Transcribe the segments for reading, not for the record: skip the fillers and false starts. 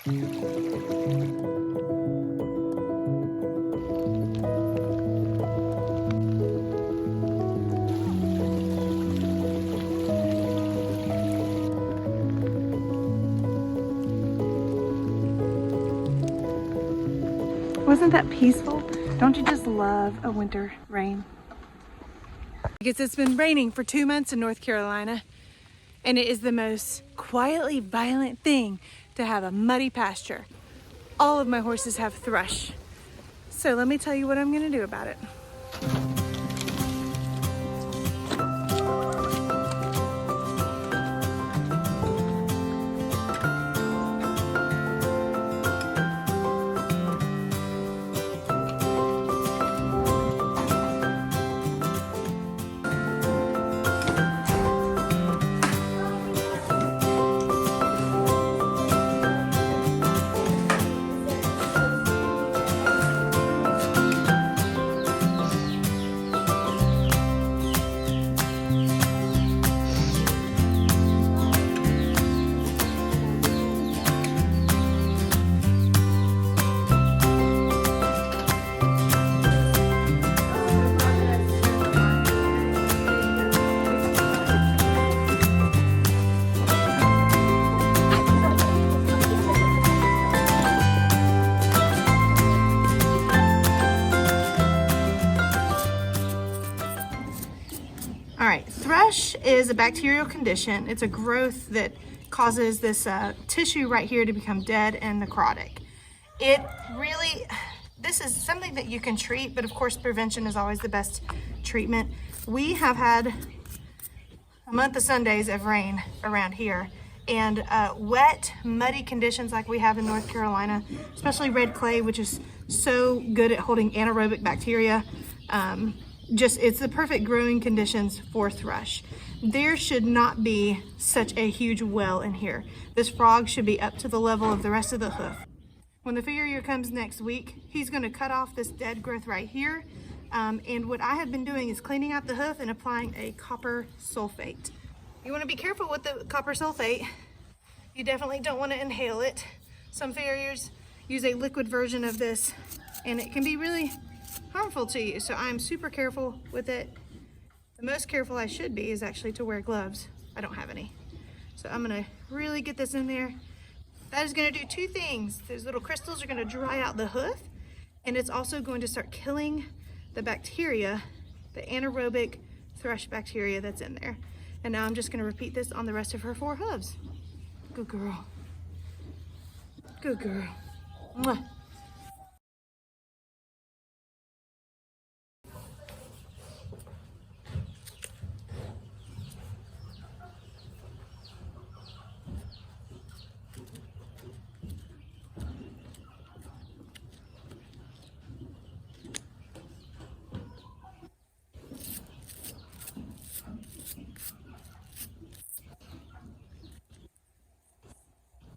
Wasn't that peaceful? Don't you just love a winter rain? Because it's been raining for 2 months in North Carolina, and it is the most quietly violent thing to have a muddy pasture. All of my horses have thrush. So let me tell you what I'm gonna do about it. All right, thrush is a bacterial condition. It's a growth that causes this tissue right here to become dead and necrotic. This is something that you can treat, but of course prevention is always the best treatment. We have had a month of Sundays of rain around here, and wet, muddy conditions like we have in North Carolina, especially red clay, which is so good at holding anaerobic bacteria. It's the perfect growing conditions for thrush. There should not be such a huge well in here. This frog should be up to the level of the rest of the hoof. When the farrier comes next week, he's going to cut off this dead growth right here. And what I have been doing is cleaning out the hoof and applying a copper sulfate. You want to be careful with the copper sulfate. You definitely don't want to inhale it. Some farriers use a liquid version of this, and it can be really harmful to you. So I'm super careful with it. The most careful I should be is actually to wear gloves. I don't have any. So I'm going to really get this in there. That is going to do two things. Those little crystals are going to dry out the hoof, and it's also going to start killing the bacteria, the anaerobic thrush bacteria that's in there. And now I'm just going to repeat this on the rest of her 4 hooves. Good girl. Good girl. Mwah.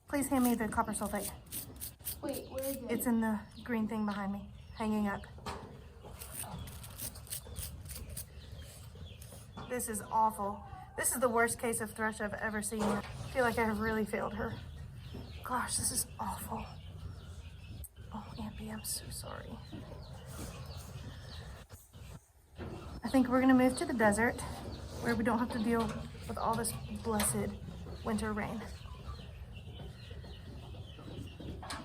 Please hand me the copper sulfate. Wait, where is it? It's in the green thing behind me, hanging up. This is awful. This is the worst case of thrush I've ever seen. I feel like I have really failed her. Gosh, this is awful. Oh, Aunt B, I'm so sorry. I think we're gonna move to the desert where we don't have to deal with all this blessed winter rain.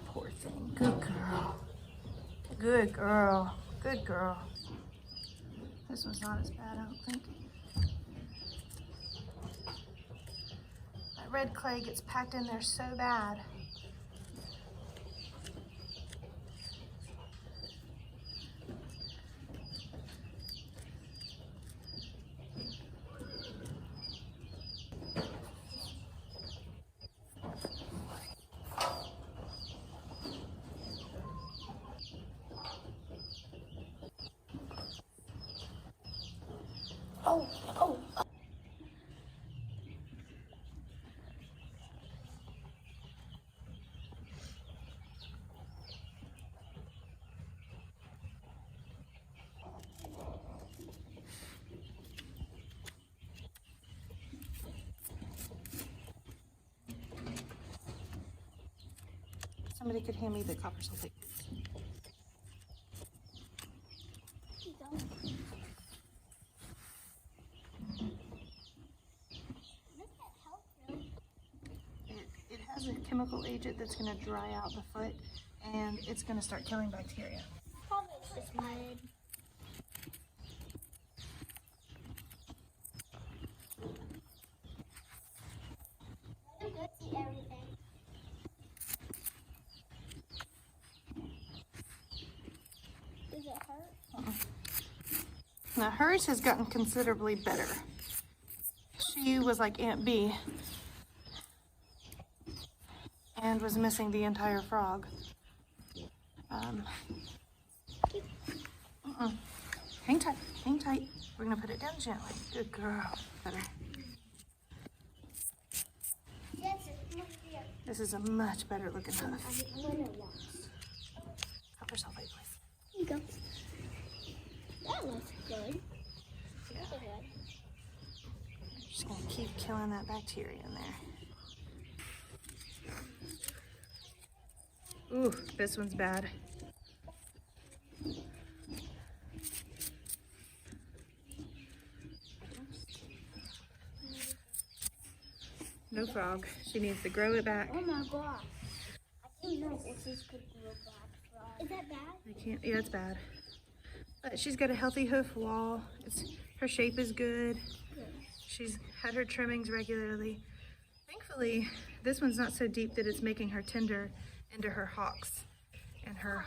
Poor thing. Good girl. Good girl. Good girl. This one's not as bad, I don't think. That red clay gets packed in there so bad. Oh, oh. Somebody could hand me the copper sulfate. It has a chemical agent that's going to dry out the foot, and it's going to start killing bacteria. Probably just mud. Let him go see everything. Does it hurt? Now hers has gotten considerably better. She was like Aunt B and was missing the entire frog. Hang tight, hang tight. We're gonna put it down gently. Good girl. Better. Yes, it's more here. This is a much better looking hoof. I'm gonna watch. Copper sulfate, please. Here you go. That looks good. Yeah. Look at that. Just gonna keep killing that bacteria in there. Ooh, this one's bad. No frog. She needs to grow it back. Oh my gosh. I didn't know horses could grow back. Is that bad? I can't. Yeah, it's bad. But she's got a healthy hoof wall. Her shape is good. She's had her trimmings regularly. Thankfully, this one's not so deep that it's making her tender into her hocks and her.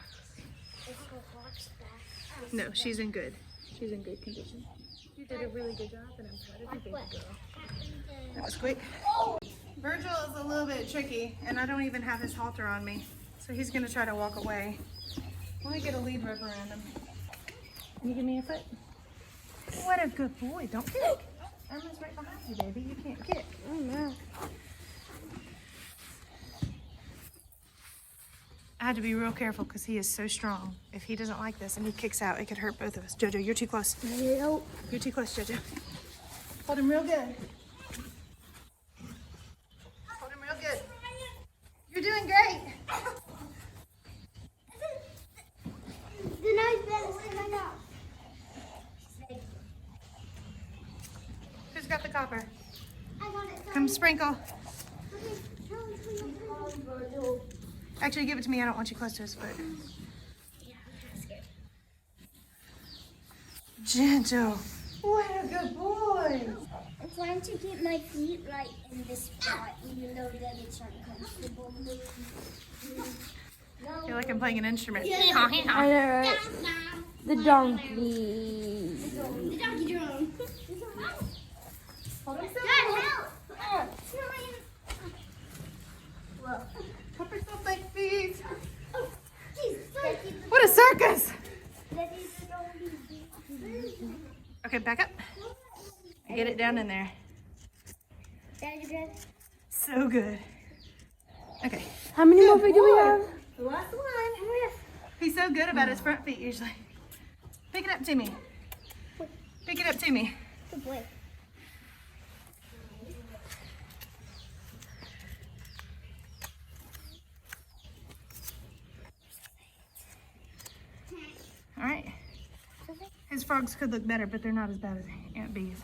Is her horse back? No, she's in good. She's in good condition. You did a really good job, and I'm proud of you, baby girl. That was quick. Virgil is a little bit tricky, and I don't even have his halter on me, so he's gonna try to walk away. Let me get a lead rope around him. Can you give me a foot? What a good boy! Don't kick. Irma's right behind you, baby. You can't kick. Oh no. I had to be real careful because he is so strong. If he doesn't like this and he kicks out, it could hurt both of us. Jojo, you're too close. Nope. You're too close, Jojo. Hold him real good. Hold him real good. You're doing great. The nose better stand up. Who's got the copper? I got it. Come sprinkle. Virgil. Actually, give it to me. I don't want you close to his foot. Yeah, I'm scared. Gentle. What a good boy. I'm trying to get my feet right in this spot, even though that it's uncomfortable. I feel like I'm playing an instrument. The donkey. The donkey drum. Hold him still. Dad, help! Copper sulfate feet. Oh, jeez, sorry. What a circus. That is the donkey. Okay, back up. Get it down in there. Dad, you good? So good. Okay. How many more feet do we have? The last one. He's so good about his front feet usually. Pick it up to me. Pick it up to me. Good boy. All right. His frogs could look better, but they're not as bad as Aunt B's.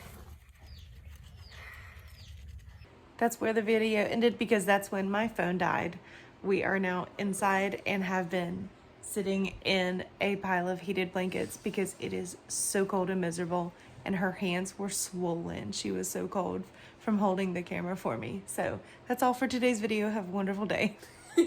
That's where the video ended because that's when my phone died. We are now inside and have been sitting in a pile of heated blankets because it is so cold and miserable, and her hands were swollen. She was so cold from holding the camera for me. So that's all for today's video. Have a wonderful day.